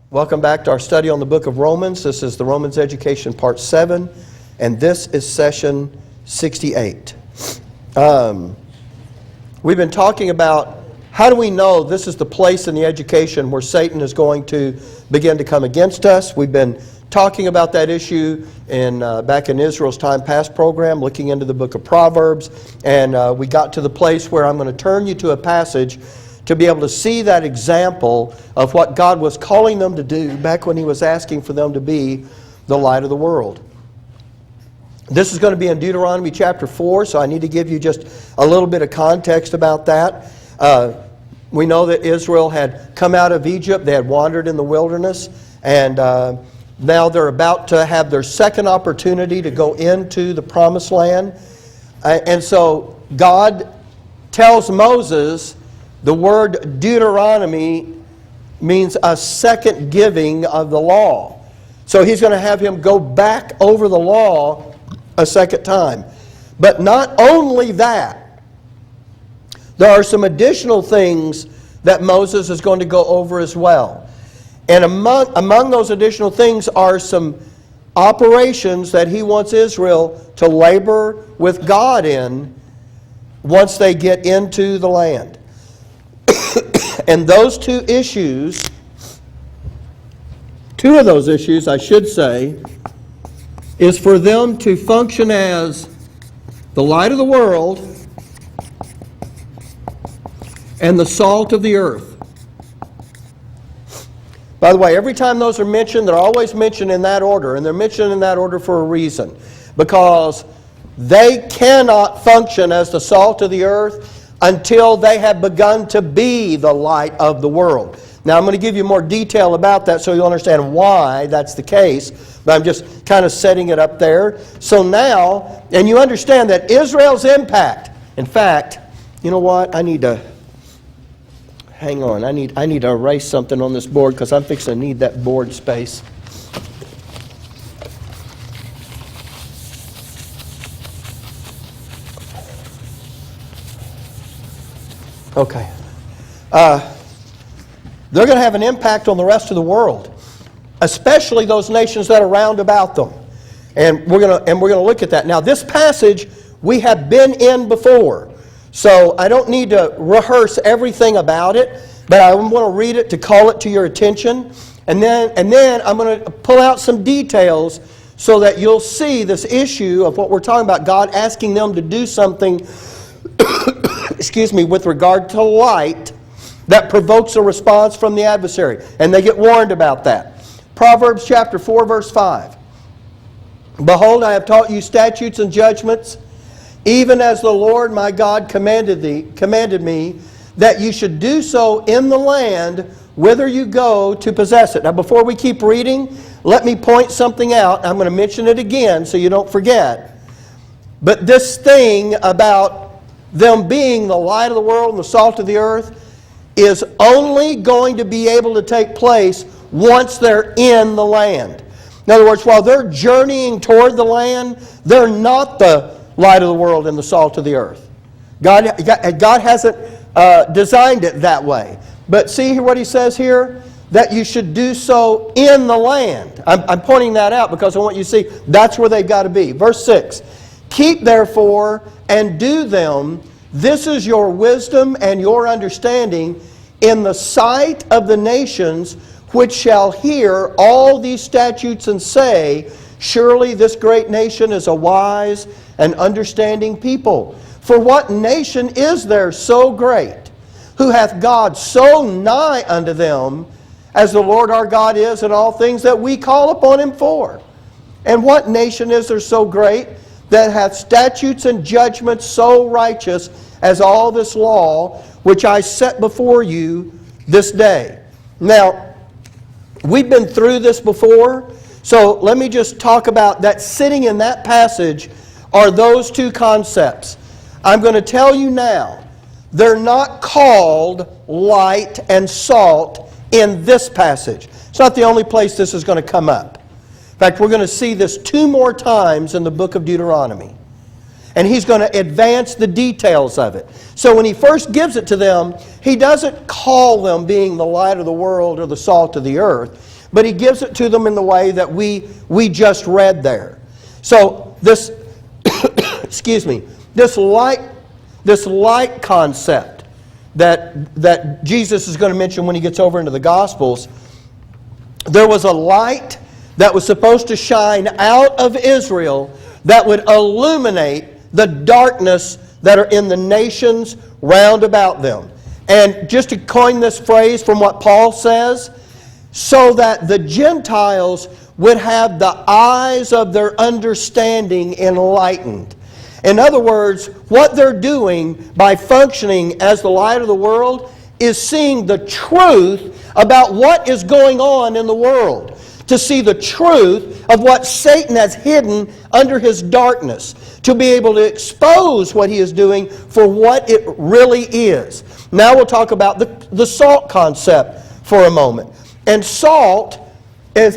Welcome back to our study on the book of Romans. This is the Romans Education Part 7, and this is session 68. We've been talking about how do we know this is the place in the education where Satan is going to begin to come against us. We've been talking about that issue back in Israel's Time Past program, looking into the book of Proverbs, and we got to the place where I'm going to turn you to a passage to be able to see that example of what God was calling them to do back when He was asking for them to be the light of the world. This is going to be in Deuteronomy chapter 4, so I need to give you just a little bit of context about that. We know that Israel had come out of Egypt, they had wandered in the wilderness, and now they're about to have their second opportunity to go into the promised land. And so God tells Moses, the word Deuteronomy means a second giving of the law. So He's going to have him go back over the law a second time. But not only that, there are some additional things that Moses is going to go over as well. And among those additional things are some operations that he wants Israel to labor with God in once they get into the land. And those two of those issues, I should say, is for them to function as the light of the world and the salt of the earth. By the way, every time those are mentioned, they're always mentioned in that order, and they're mentioned in that order for a reason. Because they cannot function as the salt of the earth until they have begun to be the light of the world. Now I'm going to give you more detail about that so you'll understand why that's the case, but I'm just kind of setting it up there. So now, and you understand that Israel's impact, in fact, you know what, hang on, I need to erase something on this board because I'm fixing to need that board space. Okay. They're going to have an impact on the rest of the world, especially those nations that are round about them. And we're going to look at that. Now, this passage we have been in before, so I don't need to rehearse everything about it, but I want to read it to call it to your attention. And then I'm going to pull out some details so that you'll see this issue of what we're talking about, God asking them to do something with regard to light that provokes a response from the adversary. And they get warned about that. Proverbs chapter 4, verse 5. Behold, I have taught you statutes and judgments, even as the Lord my God commanded me, that you should do so in the land whither you go to possess it. Now, before we keep reading, let me point something out. I'm going to mention it again so you don't forget. But this thing about them being the light of the world and the salt of the earth is only going to be able to take place once they're in the land. In other words, while they're journeying toward the land, they're not the light of the world and the salt of the earth. God hasn't designed it that way. But see what He says here? That you should do so in the land. I'm pointing that out because I want you to see that's where they've got to be. Verse 6. Keep therefore and do them. This is your wisdom and your understanding in the sight of the nations, which shall hear all these statutes and say, surely this great nation is a wise and understanding people. For what nation is there so great, who hath God so nigh unto them, as the Lord our God is in all things that we call upon Him for? And what nation is there so great, that hath statutes and judgments so righteous as all this law, which I set before you this day? Now, we've been through this before, so let me just talk about that. Sitting in that passage are those two concepts. I'm going to tell you now, they're not called light and salt in this passage. It's not the only place this is going to come up. In fact, we're going to see this 2 more times in the book of Deuteronomy. And He's going to advance the details of it. So when He first gives it to them, He doesn't call them being the light of the world or the salt of the earth. but he gives it to them in the way that we just read there. So this, excuse me, this light concept that Jesus is going to mention when he gets over into the Gospels, there was a light that was supposed to shine out of Israel that would illuminate the darkness that are in the nations round about them. And just to coin this phrase from what Paul says, so that the Gentiles would have the eyes of their understanding enlightened. In other words, what they're doing by functioning as the light of the world is seeing the truth about what is going on in the world. To see the truth of what Satan has hidden under his darkness. To be able to expose what he is doing for what it really is. Now we'll talk about the salt concept for a moment. And salt,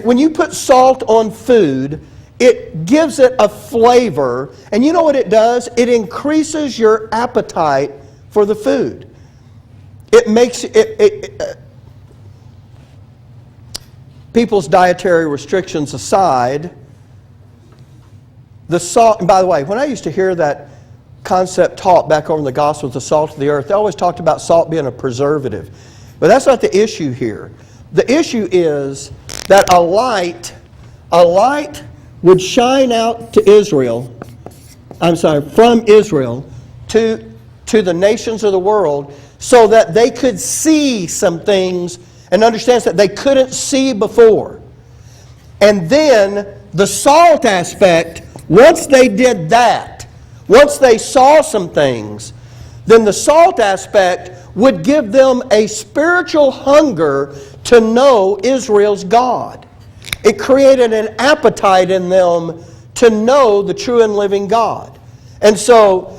when you put salt on food, it gives it a flavor. And you know what it does? It increases your appetite for the food. It makes people's dietary restrictions aside, the salt, and by the way, when I used to hear that concept taught back over in the Gospel of the salt of the earth, they always talked about salt being a preservative. But that's not the issue here. The issue is that a light would shine out to Israel, from Israel to the nations of the world so that they could see some things and understand that they couldn't see before. And then the salt aspect, once they did that, once they saw some things, then the salt aspect would give them a spiritual hunger to know Israel's God. It created an appetite in them to know the true and living God. And so,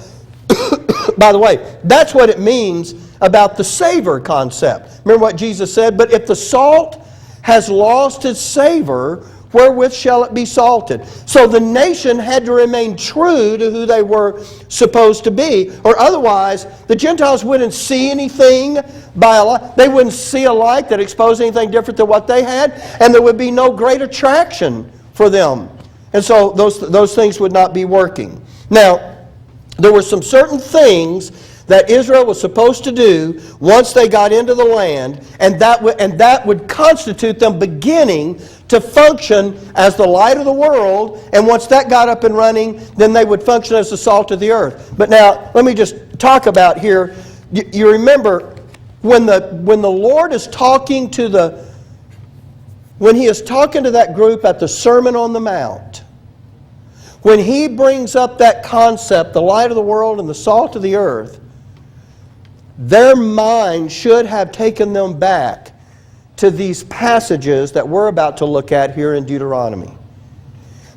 by the way, that's what it means about the savor concept. Remember what Jesus said? But if the salt has lost its savor, wherewith shall it be salted? So the nation had to remain true to who they were supposed to be, or otherwise the Gentiles wouldn't see anything by a light. They wouldn't see a light that exposed anything different than what they had, and there would be no great attraction for them. And so those things would not be working. Now, there were some certain things that Israel was supposed to do once they got into the land, and that would constitute them beginning to function as the light of the world, and once that got up and running, then they would function as the salt of the earth. But now, let me just talk about here, you remember, when the Lord is talking when He is talking to that group at the Sermon on the Mount, when He brings up that concept, the light of the world and the salt of the earth, their mind should have taken them back to these passages that we're about to look at here in Deuteronomy.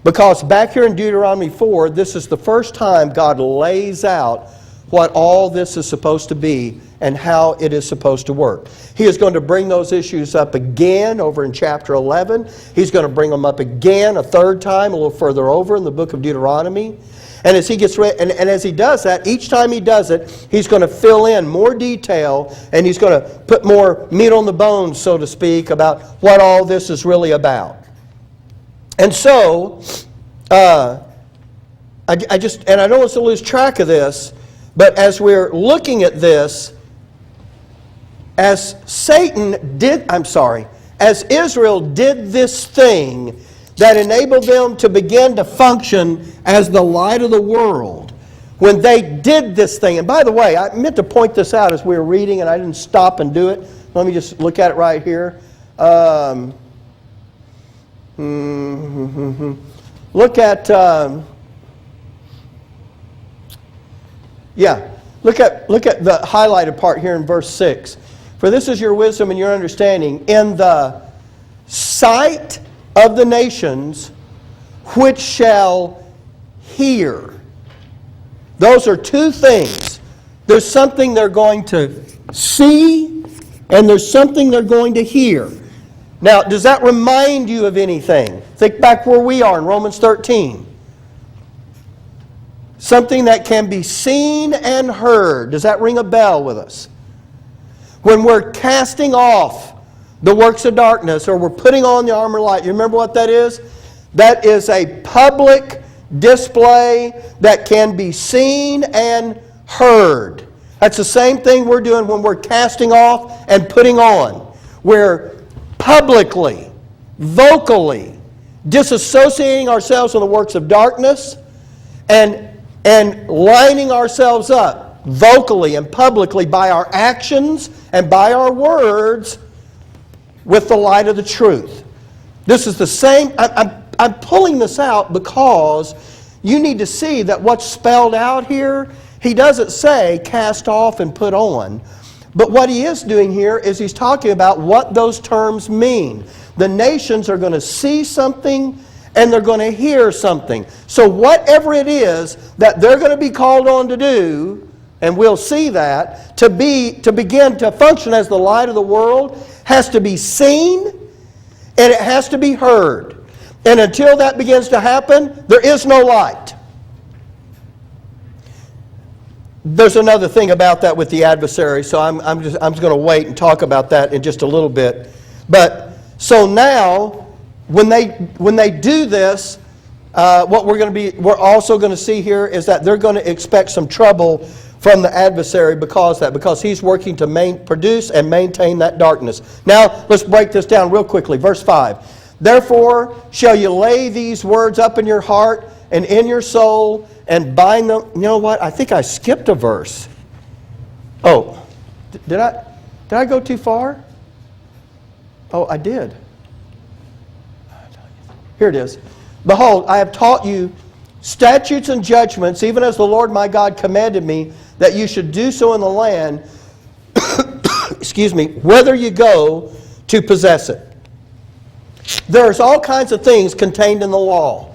Because back here in Deuteronomy 4, this is the first time God lays out what all this is supposed to be and how it is supposed to work. He is going to bring those issues up again over in chapter 11. He's going to bring them up again a third time a little further over in the book of Deuteronomy. And as he gets ready, and as he does that, each time he does it, he's going to fill in more detail, and he's going to put more meat on the bones, so to speak, about what all this is really about. And so, I don't want us to lose track of this, but as we're looking at this, as Israel did this thing that enabled them to begin to function as the light of the world. When they did this thing, and by the way, I meant to point this out as we were reading and I didn't stop and do it. Let me just look at it right here. Look at, look at the highlighted part here in verse 6. For this is your wisdom and your understanding in the sight of the nations which shall hear. Those are two things. There's something they're going to see, and there's something they're going to hear. Now, does that remind you of anything? Think back where we are in Romans 13. Something that can be seen and heard. Does that ring a bell with us? When we're casting off the works of darkness, or we're putting on the armor of light. You remember what that is? That is a public display that can be seen and heard. That's the same thing we're doing when we're casting off and putting on. We're publicly, vocally disassociating ourselves from the works of darkness and lining ourselves up vocally and publicly by our actions and by our words with the light of the truth. This is the same. I'm pulling this out because you need to see that what's spelled out here, he doesn't say cast off and put on. But what he is doing here is he's talking about what those terms mean. The nations are going to see something and they're going to hear something. So whatever it is that they're going to be called on to do, and we'll see that, to begin to function as the light of the world, has to be seen and it has to be heard. And until that begins to happen, there is no light. There's another thing about that with the adversary, so I'm just going to wait and talk about that in just a little bit. But so now, when they do this, what we're also going to see here is that they're going to expect some trouble from the adversary because he's working to produce and maintain that darkness. Now, let's break this down real quickly. Verse 5. Therefore shall you lay these words up in your heart and in your soul and bind them. You know what? I think I skipped a verse. Oh, did I go too far? Oh, I did. Here it is. Behold, I have taught you statutes and judgments, even as the Lord my God commanded me, that you should do so in the land, excuse me, whither you go to possess it. There's all kinds of things contained in the law.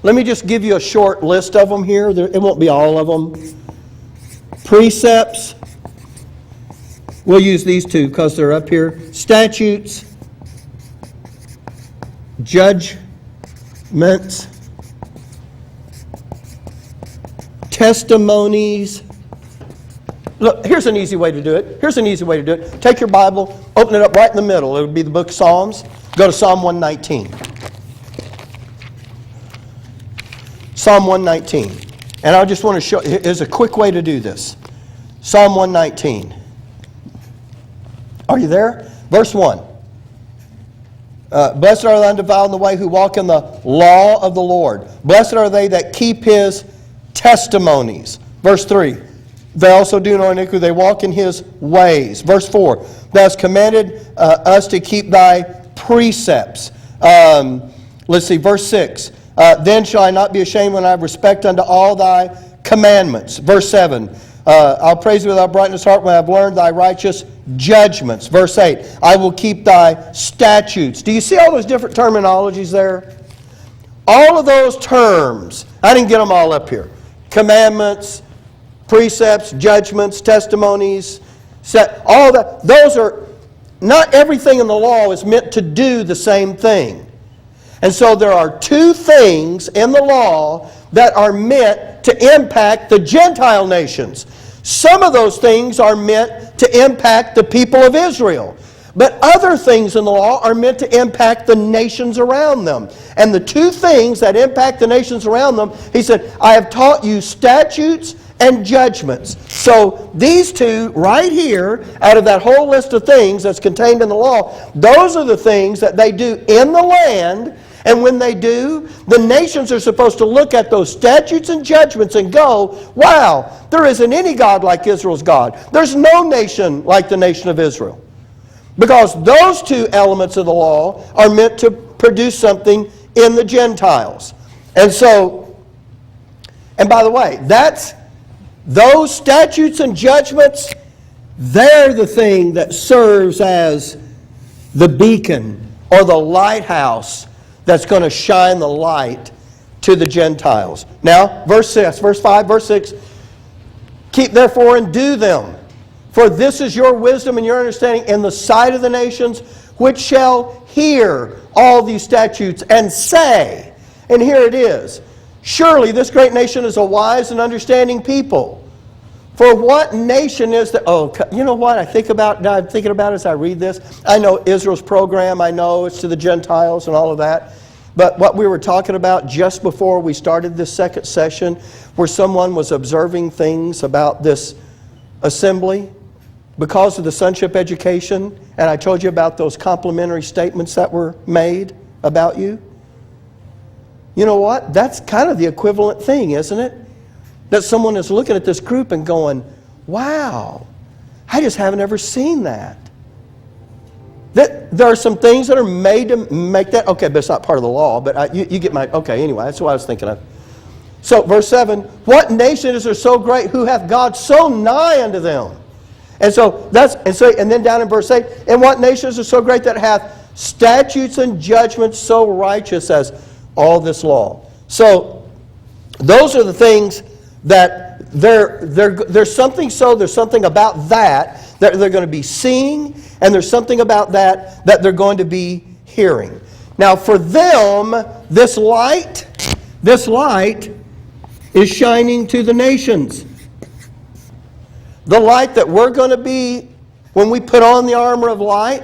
Let me just give you a short list of them here. It won't be all of them. Precepts. We'll use these two because they're up here. Statutes. Judgments. Testimonies. Look, here's an easy way to do it. Take your Bible, open it up right in the middle. It would be the book of Psalms. Go to Psalm 119. Psalm 119. And I just want to show, here's a quick way to do this. Psalm 119. Are you there? Verse 1. Blessed are the undefiled in the way who walk in the law of the Lord. Blessed are they that keep his testimonies. Verse 3. They also do no iniquity, they walk in his ways. Verse 4. Thou hast commanded us to keep thy precepts. Let's see, verse 6. Then shall I not be ashamed when I have respect unto all thy commandments. Verse 7. I'll praise thee with thy brightness heart when I have learned thy righteous judgments. Verse 8. I will keep thy statutes. Do you see all those different terminologies there? All of those terms, I didn't get them all up here. Commandments, precepts, judgments, testimonies, all that. Those are, not everything in the law is meant to do the same thing. And so there are two things in the law that are meant to impact the Gentile nations. Some of those things are meant to impact the people of Israel. But other things in the law are meant to impact the nations around them. And the two things that impact the nations around them, he said, I have taught you statutes and judgments. So these two right here, out of that whole list of things that's contained in the law, those are the things that they do in the land. And when they do, the nations are supposed to look at those statutes and judgments and go, wow, there isn't any God like Israel's God. There's no nation like the nation of Israel. Because those two elements of the law are meant to produce something in the Gentiles. And so, and by the way, those statutes and judgments, they're the thing that serves as the beacon or the lighthouse that's going to shine the light to the Gentiles. Now, verse 6, verse 5, verse 6. Keep therefore and do them. For this is your wisdom and your understanding in the sight of the nations, which shall hear all these statutes and say, and here it is, surely this great nation is a wise and understanding people. For what nation is the... Oh, you know what I'm thinking about as I read this? I know Israel's program, I know it's to the Gentiles and all of that. But what we were talking about just before we started this second session, where someone was observing things about this assembly because of the sonship education, and I told you about those complimentary statements that were made about you. You know what? That's kind of the equivalent thing, isn't it? That someone is looking at this group and going, wow, I just haven't ever seen that. That there are some things that are made to make that, okay, but it's not part of the law, but you get my, okay, anyway, that's what I was thinking of. So, verse 7, what nation is there so great who hath God so nigh unto them? And then down in verse 8, and what nation is there so great that hath statutes and judgments so righteous as all this law? So, those are the things that there's something about that they're going to be seeing, and there's something about that they're going to be hearing. Now for them, this light is shining to the nations. The light that we're going to be, when we put on the armor of light,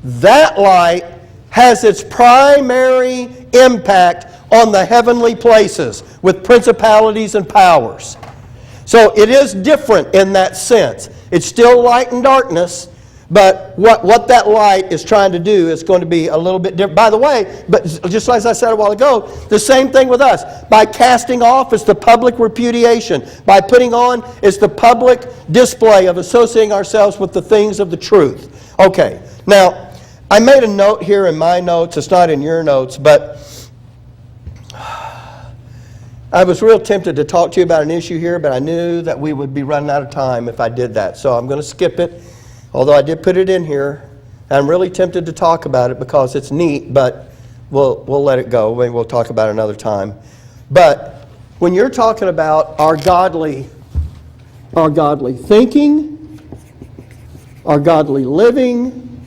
that light has its primary impact on the heavenly places with principalities and powers. So it is different in that sense. It's still light and darkness, but what that light is trying to do is going to be a little bit different. By the way, but just as I said a while ago, the same thing with us. By casting off is the public repudiation. By putting on is the public display of associating ourselves with the things of the truth. Okay, now I made a note here in my notes. It's not in your notes, but I was real tempted to talk to you about an issue here, but I knew that we would be running out of time if I did that. So I'm going to skip it, although I did put it in here. I'm really tempted to talk about it because it's neat, but we'll let it go. Maybe we'll talk about it another time. But when you're talking about our godly thinking, our godly living,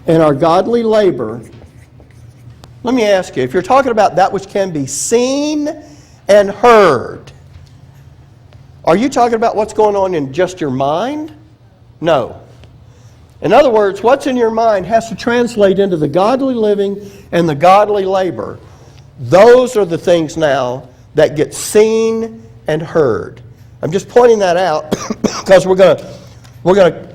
and our godly labor, let me ask you, if you're talking about that which can be seen and heard, are you talking about what's going on in just your mind? No. In other words, what's in your mind has to translate into the godly living and the godly labor. Those are the things now that get seen and heard. I'm just pointing that out because we're going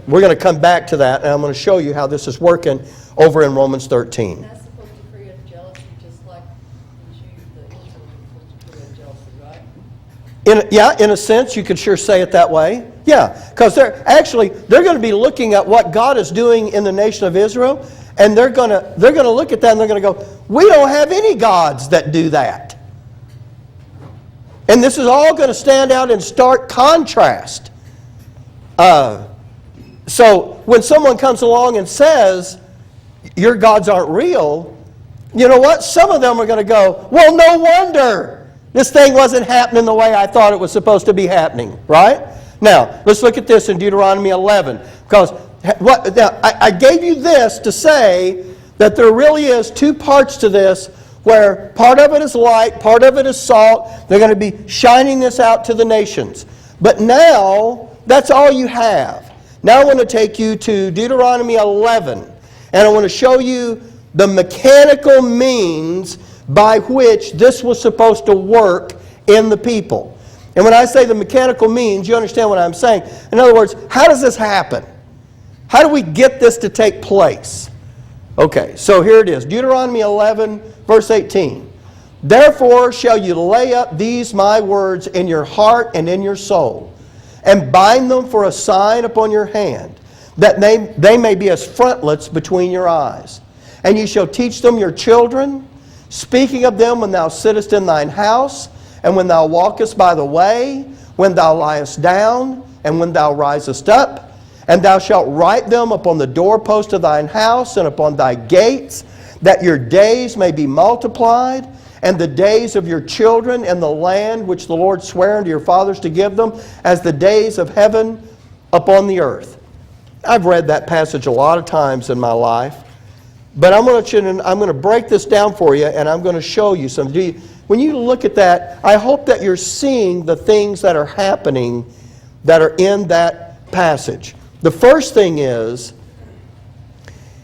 to come back to that, and I'm going to show you how this is working over in Romans 13. That's supposed to create jealousy, just like the Israel was supposed to create jealousy, right? In a sense, you could sure say it that way. Yeah, because they're going to be looking at what God is doing in the nation of Israel, and they're going to look at that and they're going to go, we don't have any gods that do that. And this is all going to stand out in stark contrast. So when someone comes along and says, your gods aren't real, you know what? Some of them are going to go, well, no wonder this thing wasn't happening the way I thought it was supposed to be happening, right? Now, let's look at this in Deuteronomy 11. Because I gave you this to say that there really is two parts to this, where part of it is light, part of it is salt. They're going to be shining this out to the nations. But now, that's all you have. Now I want to take you to Deuteronomy 11, and I want to show you the mechanical means by which this was supposed to work in the people. And when I say the mechanical means, you understand what I'm saying. In other words, how does this happen? How do we get this to take place? Okay, so here it is. Deuteronomy 11, verse 18. Therefore shall you lay up these my words in your heart and in your soul, and bind them for a sign upon your hand, that they may be as frontlets between your eyes. And ye shall teach them your children, speaking of them when thou sittest in thine house, and when thou walkest by the way, when thou liest down, and when thou risest up. And thou shalt write them upon the doorpost of thine house and upon thy gates, that your days may be multiplied, and the days of your children in the land which the Lord sware unto your fathers to give them, as the days of heaven upon the earth. I've read that passage a lot of times in my life, but I'm going to break this down for you, and I'm going to show you some. When you look at that, I hope that you're seeing the things that are happening that are in that passage. The first thing is,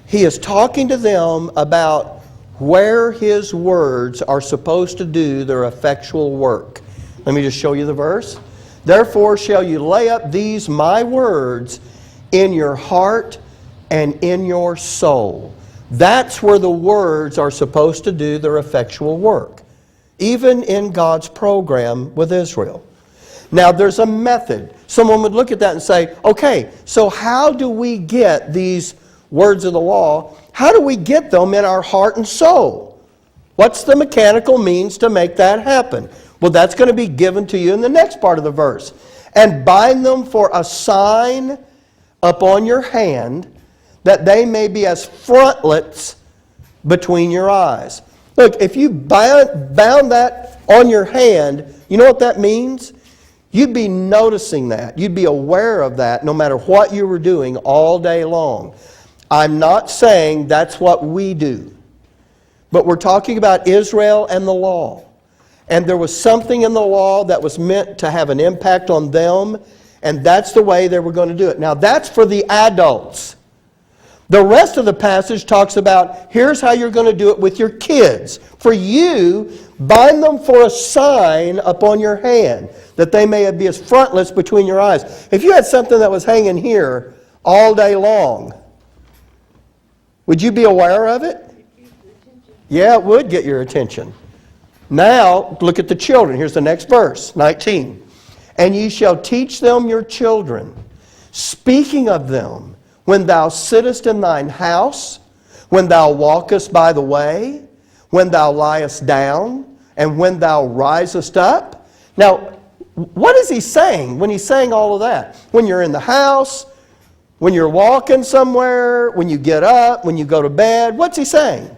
he is talking to them about where his words are supposed to do their effectual work. Let me just show you the verse. Therefore shall you lay up these my words in your heart and in your soul. That's where the words are supposed to do their effectual work, even in God's program with Israel. Now there's a method. Someone would look at that and say, okay, so how do we get these words of the law? How do we get them in our heart and soul? What's the mechanical means to make that happen? Well, that's going to be given to you in the next part of the verse. And bind them for a sign upon your hand, that they may be as frontlets between your eyes. Look, if you bound that on your hand, you know what that means? You'd be noticing that. You'd be aware of that no matter what you were doing all day long. I'm not saying that's what we do. But we're talking about Israel and the law. And there was something in the law that was meant to have an impact on them, and that's the way they were going to do it. Now, that's for the adults. The rest of the passage talks about, here's how you're going to do it with your kids. For you, bind them for a sign upon your hand, that they may be as frontlets between your eyes. If you had something that was hanging here all day long, would you be aware of it? Yeah, it would get your attention. Now, look at the children. Here's the next verse, 19. And ye shall teach them your children, speaking of them, when thou sittest in thine house, when thou walkest by the way, when thou liest down, and when thou risest up. Now, what is he saying when he's saying all of that? When you're in the house, when you're walking somewhere, when you get up, when you go to bed, what's he saying?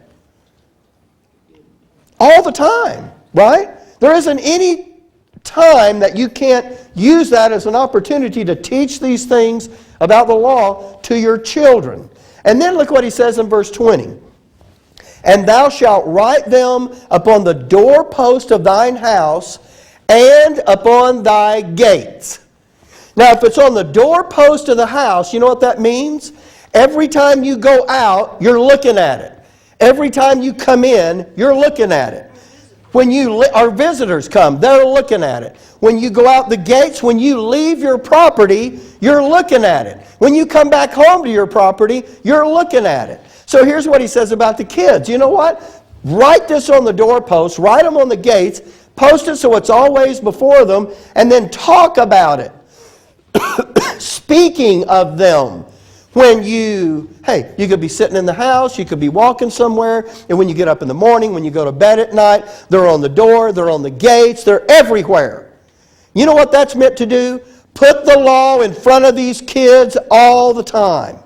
All the time, right? There isn't any time that you can't use that as an opportunity to teach these things about the law to your children. And then look what he says in verse 20. And thou shalt write them upon the doorpost of thine house and upon thy gates. Now, if it's on the doorpost of the house, you know what that means? Every time you go out, you're looking at it. Every time you come in, you're looking at it. When our visitors come, they're looking at it. When you go out the gates, when you leave your property, you're looking at it. When you come back home to your property, you're looking at it. So here's what he says about the kids. You know what? Write this on the doorpost, write them on the gates, post it so it's always before them, and then talk about it. Speaking of them. When you could be sitting in the house, you could be walking somewhere, and when you get up in the morning, when you go to bed at night, they're on the door, they're on the gates, they're everywhere. You know what that's meant to do? Put the law in front of these kids all the time.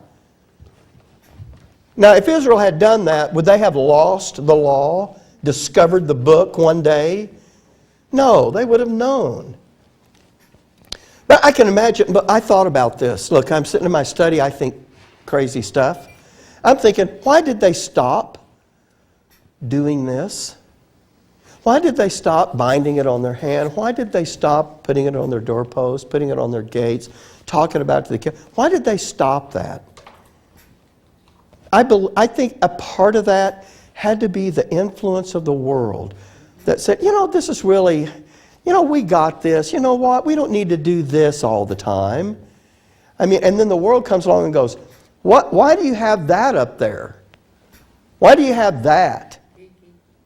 Now, if Israel had done that, would they have lost the law, discovered the book one day? No, they would have known. But I can imagine, but I thought about this. Look, I'm sitting in my study, I think crazy stuff. I'm thinking, why did they stop doing this? Why did they stop binding it on their hand? Why did they stop putting it on their doorposts, putting it on their gates, talking about it to the kids? Why did they stop that? I think a part of that had to be the influence of the world that said, this is really... we got this. You know what? We don't need to do this all the time. And then the world comes along and goes, why do you have that up there? Why do you have that?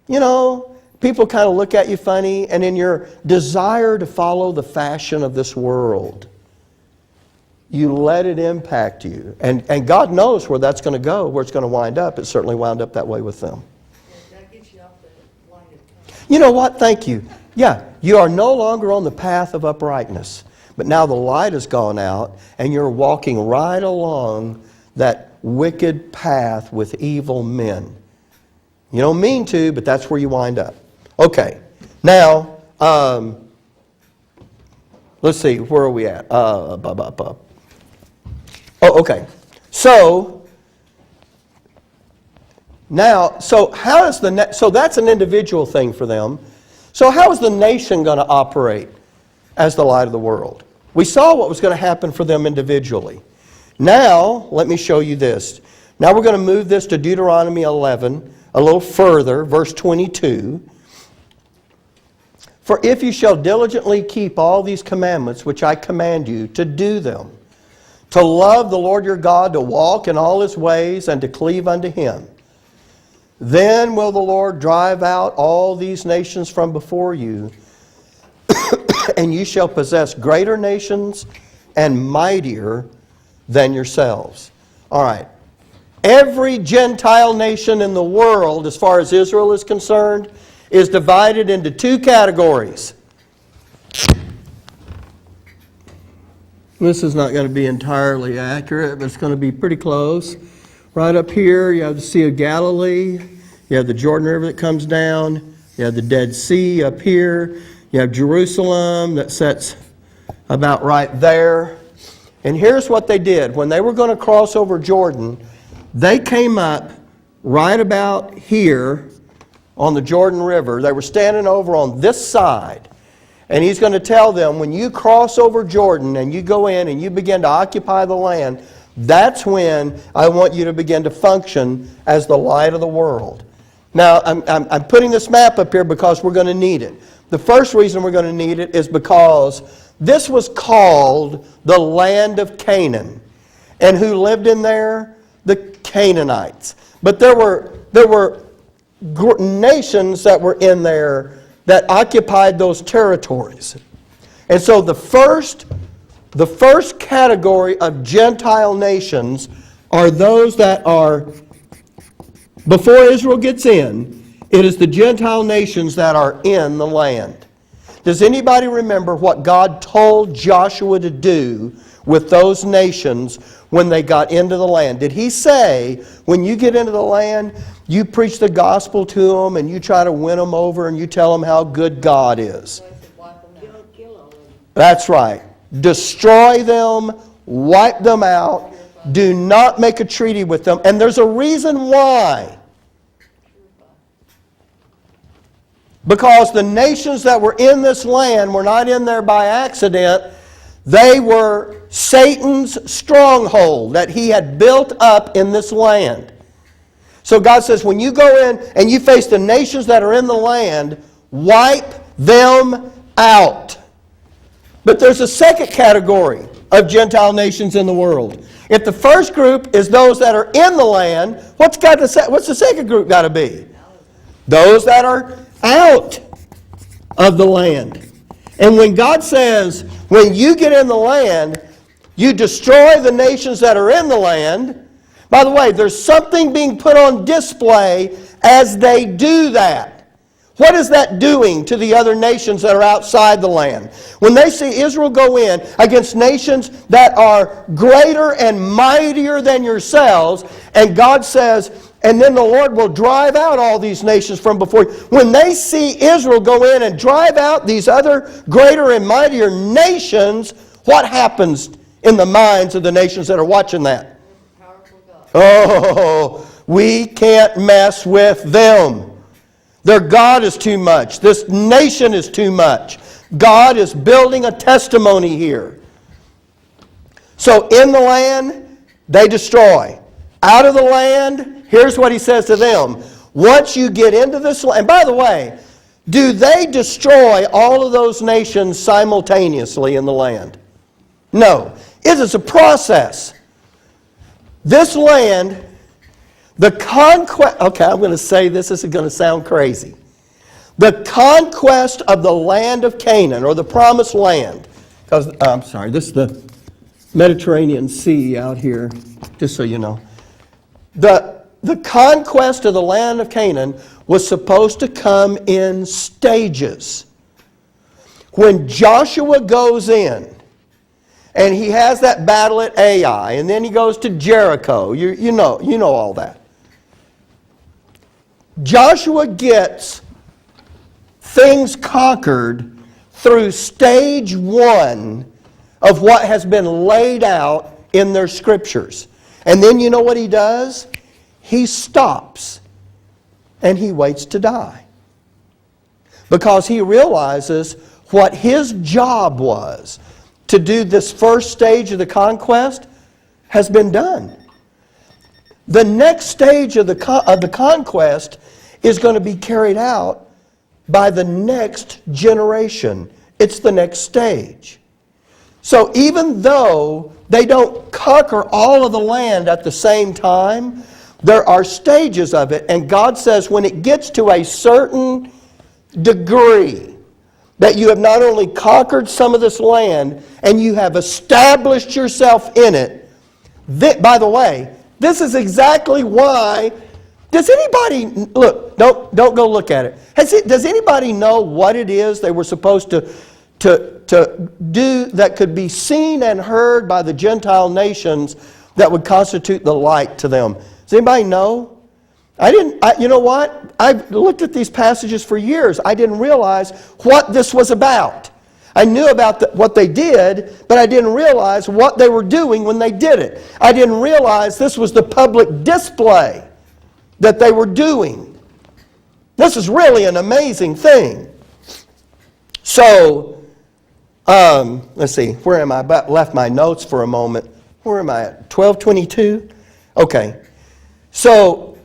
People kind of look at you funny, and in your desire to follow the fashion of this world, you let it impact you. And God knows where that's going to go, where it's going to wind up. It certainly wound up that way with them. That gets you off the line of... You know what? Thank you. Yeah, you are no longer on the path of uprightness. But now the light has gone out, and you're walking right along that wicked path with evil men. You don't mean to, but that's where you wind up. Okay, now, let's see, where are we at? Okay. So, now, so that's an individual thing for them. So how is the nation going to operate as the light of the world? We saw what was going to happen for them individually. Now, let me show you this. Now we're going to move this to Deuteronomy 11, a little further, verse 22. For if you shall diligently keep all these commandments which I command you to do them, to love the Lord your God, to walk in all His ways, and to cleave unto Him, then will the Lord drive out all these nations from before you, and you shall possess greater nations and mightier than yourselves. All right. Every Gentile nation in the world, as far as Israel is concerned, is divided into two categories. This is not going to be entirely accurate, but it's going to be pretty close. Right up here, you have the Sea of Galilee. You have the Jordan River that comes down. You have the Dead Sea up here. You have Jerusalem that sits about right there. And here's what they did. When they were going to cross over Jordan, they came up right about here on the Jordan River. They were standing over on this side. And He's going to tell them, when you cross over Jordan and you go in and you begin to occupy the land, that's when I want you to begin to function as the light of the world. Now, I'm putting this map up here because we're going to need it. The first reason we're going to need it is because this was called the land of Canaan. And who lived in there? The Canaanites. But there were nations that were in there that occupied those territories. And so the first category of Gentile nations are those that are, before Israel gets in, it is the Gentile nations that are in the land. Does anybody remember what God told Joshua to do with those nations when they got into the land? Did He say, when you get into the land, you preach the gospel to them and you try to win them over and you tell them how good God is? That's right. Destroy them, wipe them out, do not make a treaty with them. And there's a reason why. Because the nations that were in this land were not in there by accident. They were Satan's stronghold that he had built up in this land. So God says, when you go in and you face the nations that are in the land, wipe them out. But there's a second category of Gentile nations in the world. If the first group is those that are in the land, what's the second group got to be? Those that are out of the land. And when God says, when you get in the land, you destroy the nations that are in the land. By the way, there's something being put on display as they do that. What is that doing to the other nations that are outside the land? When they see Israel go in against nations that are greater and mightier than yourselves, and God says, and then the Lord will drive out all these nations from before you. When they see Israel go in and drive out these other greater and mightier nations, what happens in the minds of the nations that are watching that? Oh, we can't mess with them. Their God is too much. This nation is too much. God is building a testimony here. So in the land, they destroy. Out of the land, here's what He says to them. Once you get into this land, and by the way, do they destroy all of those nations simultaneously in the land? No. It is a process. This land, the conquest, okay, I'm going to say this is going to sound crazy. The conquest of the land of Canaan, or the promised land, because, I'm sorry, this is the Mediterranean Sea out here, just so you know. The conquest of the land of Canaan was supposed to come in stages. When Joshua goes in, and he has that battle at Ai, and then he goes to Jericho. You know all that. Joshua gets things conquered through stage one of what has been laid out in their scriptures. And then you know what he does? He stops and he waits to die. Because he realizes what his job was to do this first stage of the conquest has been done. The next stage of the conquest is going to be carried out by the next generation. It's the next stage. So even though they don't conquer all of the land at the same time, there are stages of it. And God says when it gets to a certain degree that you have not only conquered some of this land and you have established yourself in it. By the way, this is exactly why. Does anybody look? Don't go look at it. Does anybody know what it is they were supposed to do that could be seen and heard by the Gentile nations that would constitute the light to them? Does anybody know? You know what? I've looked at these passages for years. I didn't realize what this was about. I knew about what they did, but I didn't realize what they were doing when they did it. I didn't realize this was the public display that they were doing. This is really an amazing thing. So, let's see, where am I? I left my notes for a moment. Where am I at? 12:22? Okay. So,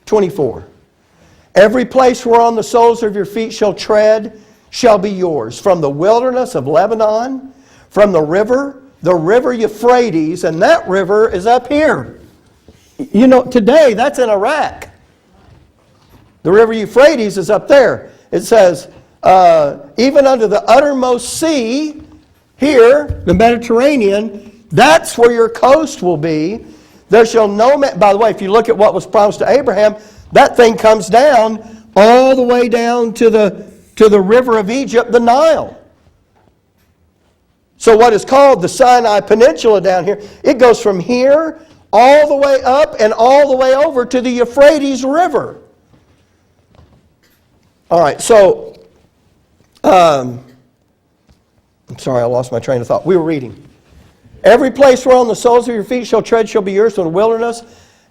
24. Every place whereon the soles of your feet shall tread shall be yours. From the wilderness of Lebanon, from the river Euphrates, and that river is up here. You know, today that's in Iraq. The river Euphrates is up there. It says, even unto the uttermost sea, here, the Mediterranean, that's where your coast will be. There shall no man, by the way, if you look at what was promised to Abraham, that thing comes down all the way down to the river of Egypt, the Nile. So what is called the Sinai Peninsula down here, it goes from here all the way up and all the way over to the Euphrates River. All right, so, I'm sorry, I lost my train of thought. We were reading. Every place whereon the soles of your feet shall tread shall be yours, from the wilderness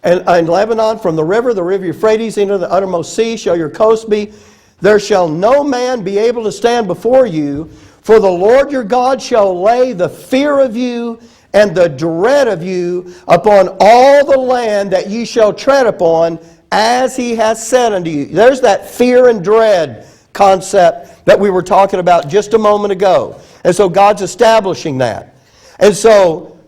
and Lebanon, from the river Euphrates, into the uttermost sea shall your coast be. There shall no man be able to stand before you, for the Lord your God shall lay the fear of you and the dread of you upon all the land that ye shall tread upon, as he has said unto you. There's that fear and dread concept that we were talking about just a moment ago. And so God's establishing that. And so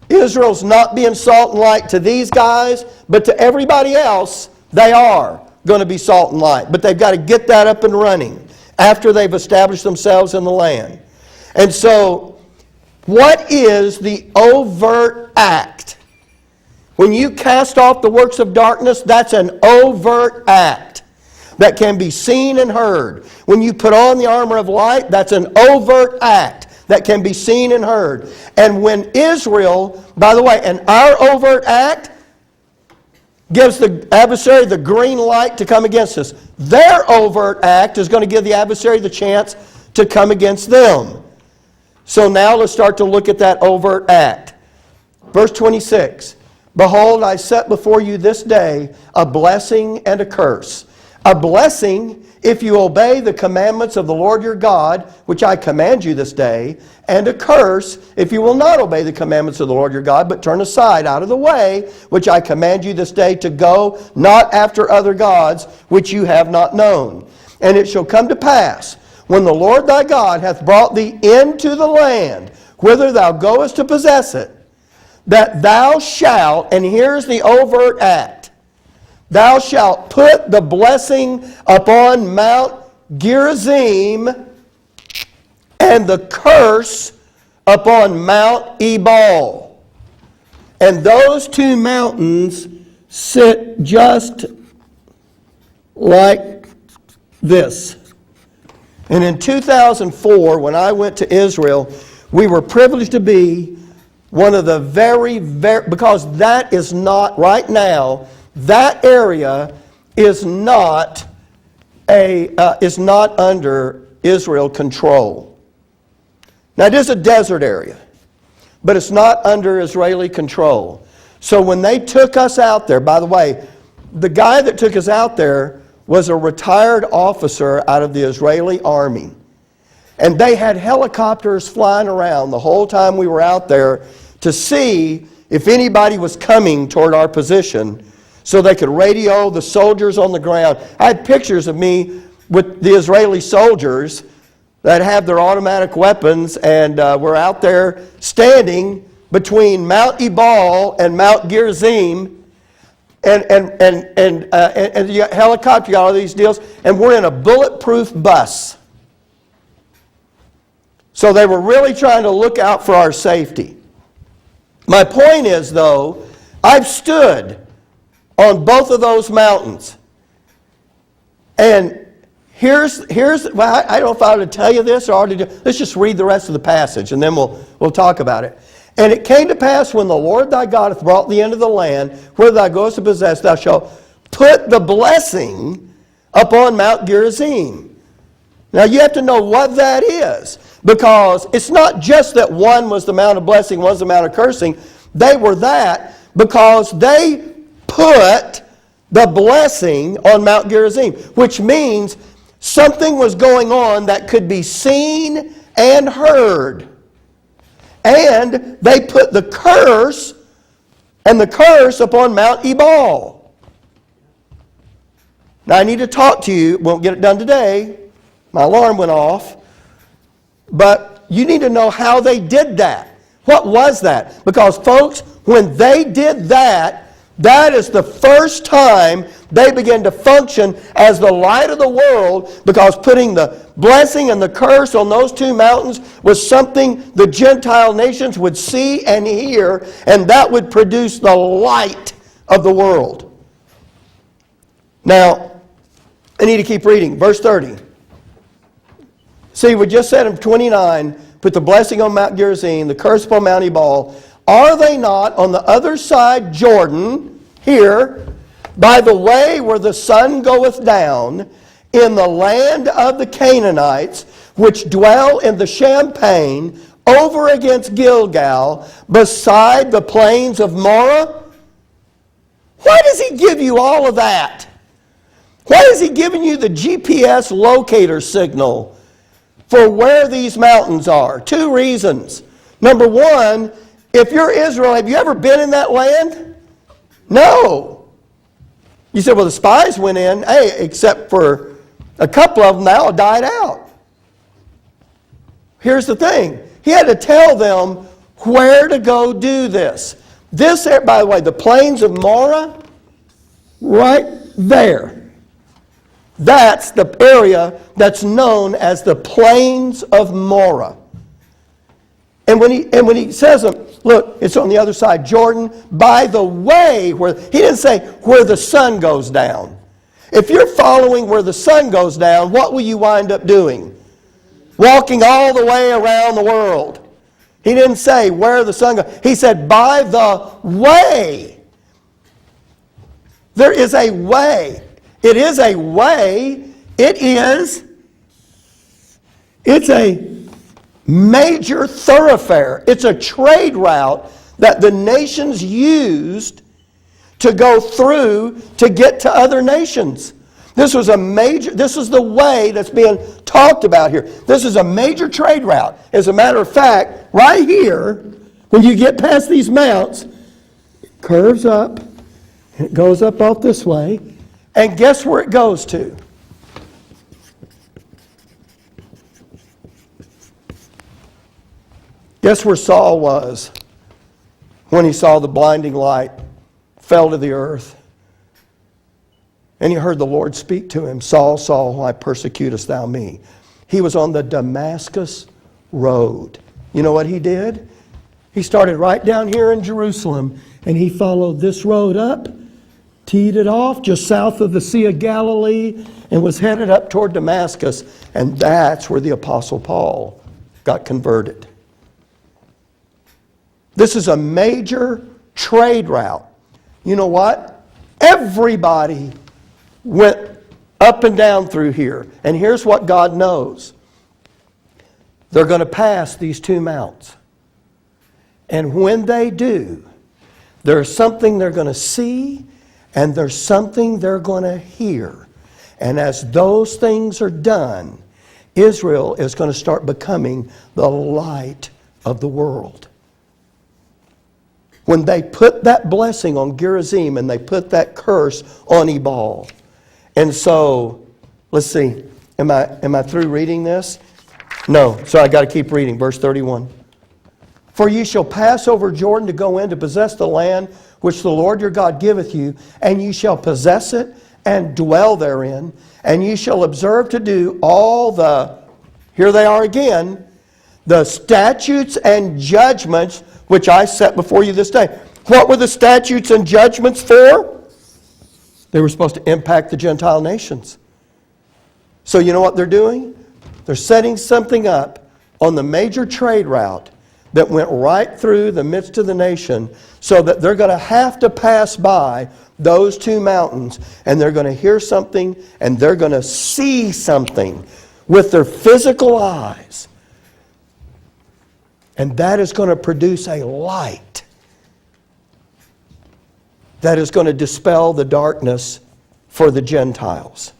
Israel's not being salt and light to these guys, but to everybody else, they are going to be salt and light. But they've got to get that up and running after they've established themselves in the land. And so, what is the overt act? When you cast off the works of darkness, that's an overt act that can be seen and heard. When you put on the armor of light, that's an overt act that can be seen and heard. And when Israel, by the way, and our overt act gives the adversary the green light to come against us. Their overt act is going to give the adversary the chance to come against them. So now let's start to look at that overt act. Verse 26. Behold, I set before you this day a blessing and a curse. A blessing if you obey the commandments of the Lord your God, which I command you this day, and a curse if you will not obey the commandments of the Lord your God, but turn aside out of the way, which I command you this day, to go not after other gods, which you have not known. And it shall come to pass, when the Lord thy God hath brought thee into the land, whither thou goest to possess it, that thou shalt, and here's the overt act, thou shalt put the blessing upon Mount Gerizim and the curse upon Mount Ebal. And those two mountains sit just like this. And in 2004, when I went to Israel, we were privileged to be one of the very, because that is not, right now, that area is not under Israel control. Now it is a desert area, but it's not under Israeli control. So when they took us out there, by the way, the guy that took us out there was a retired officer out of the Israeli army. And they had helicopters flying around the whole time we were out there to see if anybody was coming toward our position so they could radio the soldiers on the ground. I had pictures of me with the Israeli soldiers that have their automatic weapons, and we're out there standing between Mount Ebal and Mount Gerizim, and you got helicopter, you got all these deals, and we're in a bulletproof bus. So they were really trying to look out for our safety. My point is, though, I've stood on both of those mountains. And here's well, I don't know if I ought to tell you this or I ought to do. Let's just read the rest of the passage and then we'll talk about it. And it came to pass when the Lord thy God hath brought thee into the land, where thou goest to possess, thou shalt put the blessing upon Mount Gerizim. Now you have to know what that is, because it's not just that one was the mount of blessing, one was the mount of cursing. They were that because they put the blessing on Mount Gerizim, which means something was going on that could be seen and heard. And they put the curse upon Mount Ebal. Now I need to talk to you. Won't get it done today. My alarm went off. But you need to know how they did that. What was that? Because folks, when they did that, that is the first time they began to function as the light of the world, because putting the blessing and the curse on those two mountains was something the Gentile nations would see and hear, and that would produce the light of the world. Now, I need to keep reading. Verse 30. See, we just said in 29, put the blessing on Mount Gerizim, the curse upon Mount Ebal. Are they not on the other side Jordan, here, by the way where the sun goeth down, in the land of the Canaanites, which dwell in the Champaign, over against Gilgal, beside the plains of Morah? Why does he give you all of that? Why is he giving you the GPS locator signal for where these mountains are? Two reasons. Number one, if you're Israel, have you ever been in that land? No. You said, well, the spies went in. Hey, except for a couple of them now died out. Here's the thing. He had to tell them where to go do this. This, by the way, the plains of Morah, right there. That's the area that's known as the plains of Morah. And when he says, look, it's on the other side, Jordan, by the way, where he didn't say where the sun goes down. If you're following where the sun goes down, what will you wind up doing? Walking all the way around the world. He didn't say where the sun goes. He said by the way. There is a way. It is a way. It's a major thoroughfare. It's a trade route that the nations used to go through to get to other nations. This is the way that's being talked about here. This is a major trade route. As a matter of fact, right here, when you get past these mounts, it curves up, and it goes up out this way, and guess where it goes to? Guess where Saul was when he saw the blinding light, fell to the earth, and he heard the Lord speak to him, Saul, Saul, why persecutest thou me? He was on the Damascus road. You know what he did? He started right down here in Jerusalem, and he followed this road up, teed it off just south of the Sea of Galilee, and was headed up toward Damascus. And that's where the Apostle Paul got converted. This is a major trade route. You know what? Everybody went up and down through here. And here's what God knows. They're going to pass these two mounts. And when they do, there's something they're going to see, and there's something they're going to hear. And as those things are done, Israel is going to start becoming the light of the world. When they put that blessing on Gerizim and they put that curse on Ebal. And so, let's see, am I through reading this? No, so I got to keep reading, verse 31. For ye shall pass over Jordan to go in to possess the land which the Lord your God giveth you, and ye shall possess it and dwell therein, and ye shall observe to do all the, here they are again, the statutes and judgments which I set before you this day. What were the statutes and judgments for? They were supposed to impact the Gentile nations. So you know what they're doing? They're setting something up on the major trade route that went right through the midst of the nation, so that they're going to have to pass by those two mountains, and they're going to hear something, and they're going to see something with their physical eyes. And that is going to produce a light that is going to dispel the darkness for the Gentiles.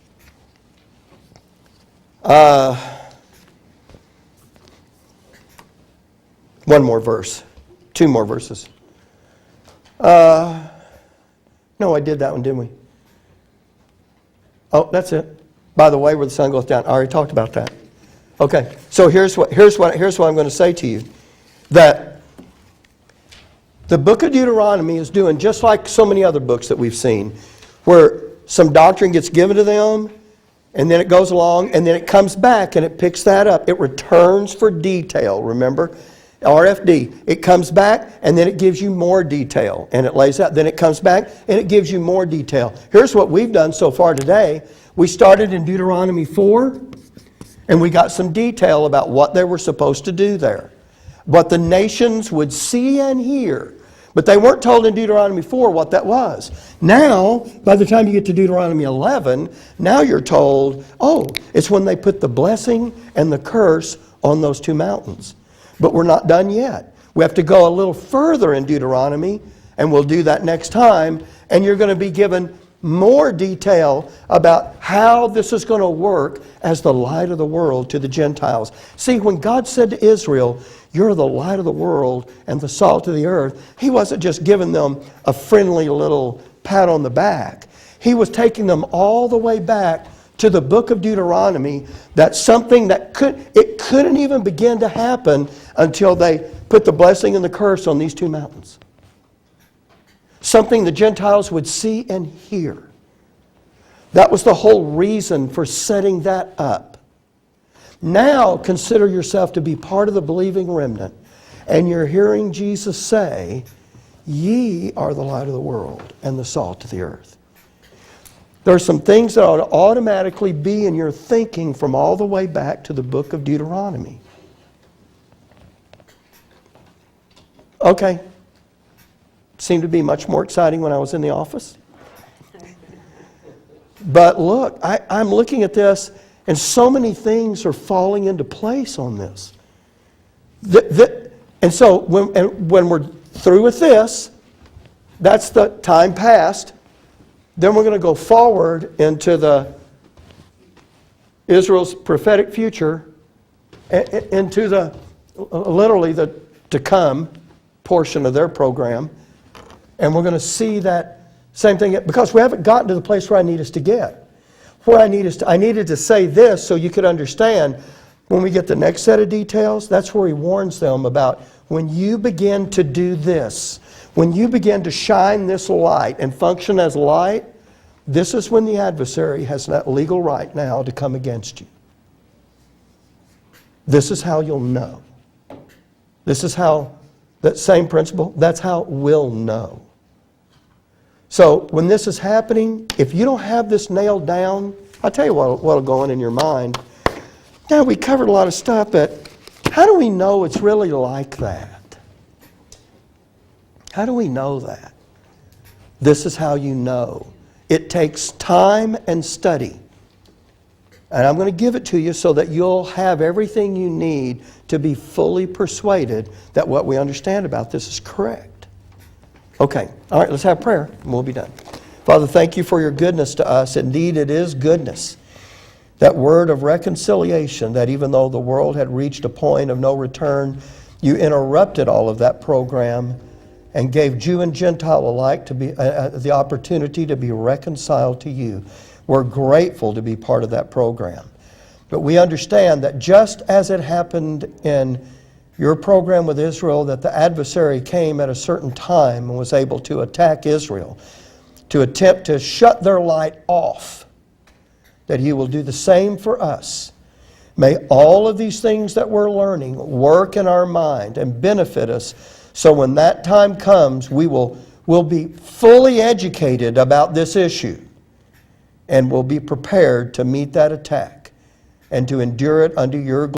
One more verse. Two more verses. No, I did that one, didn't we? Oh, that's it. By the way, where the sun goes down. I already talked about that. Okay, so here's what I'm going to say to you. That the book of Deuteronomy is doing just like so many other books that we've seen, where some doctrine gets given to them, and then it goes along, and then it comes back and it picks that up. It returns for detail, remember? RFD. It comes back and then it gives you more detail, and it lays out. Then it comes back and it gives you more detail. Here's what we've done so far today. We started in Deuteronomy 4, and we got some detail about what they were supposed to do there. What the nations would see and hear. But they weren't told in Deuteronomy 4 what that was. Now, by the time you get to Deuteronomy 11, now you're told, oh, it's when they put the blessing and the curse on those two mountains. But we're not done yet. We have to go a little further in Deuteronomy, and we'll do that next time. And you're going to be given more detail about how this is going to work as the light of the world to the Gentiles. See, when God said to Israel, you're the light of the world and the salt of the earth, He wasn't just giving them a friendly little pat on the back. He was taking them all the way back to the book of Deuteronomy. That's something that couldn't even begin to happen until they put the blessing and the curse on these two mountains. Something the Gentiles would see and hear. That was the whole reason for setting that up. Now consider yourself to be part of the believing remnant, and you're hearing Jesus say, ye are the light of the world and the salt of the earth. There are some things that ought to automatically be in your thinking from all the way back to the book of Deuteronomy. Okay. Seemed to be much more exciting when I was in the office. But look, I'm looking at this, and so many things are falling into place on this. And so when we're through with this, that's the time past. Then we're going to go forward into the Israel's prophetic future, into the literally the to come portion of their program. And we're going to see that same thing, because we haven't gotten to the place where I need us to get. Where I needed to say this so you could understand when we get the next set of details. That's where He warns them about when you begin to do this, when you begin to shine this light and function as light, this is when the adversary has that legal right now to come against you. This is how you'll know. This is how, that same principle, that's how we'll know. So when this is happening, if you don't have this nailed down, I'll tell you what'll go on in your mind. Now, we covered a lot of stuff, but how do we know it's really like that? How do we know that? This is how you know. It takes time and study. And I'm going to give it to you so that you'll have everything you need to be fully persuaded that what we understand about this is correct. Okay, all right, let's have prayer and we'll be done. Father, thank you for your goodness to us. Indeed, it is goodness. That word of reconciliation, that even though the world had reached a point of no return, you interrupted all of that program and gave Jew and Gentile alike to be the opportunity to be reconciled to you. We're grateful to be part of that program. But we understand that just as it happened in your program with Israel, that the adversary came at a certain time and was able to attack Israel, to attempt to shut their light off, that He will do the same for us. May all of these things that we're learning work in our mind and benefit us, so when that time comes, we'll be fully educated about this issue and will be prepared to meet that attack and to endure it under your glory.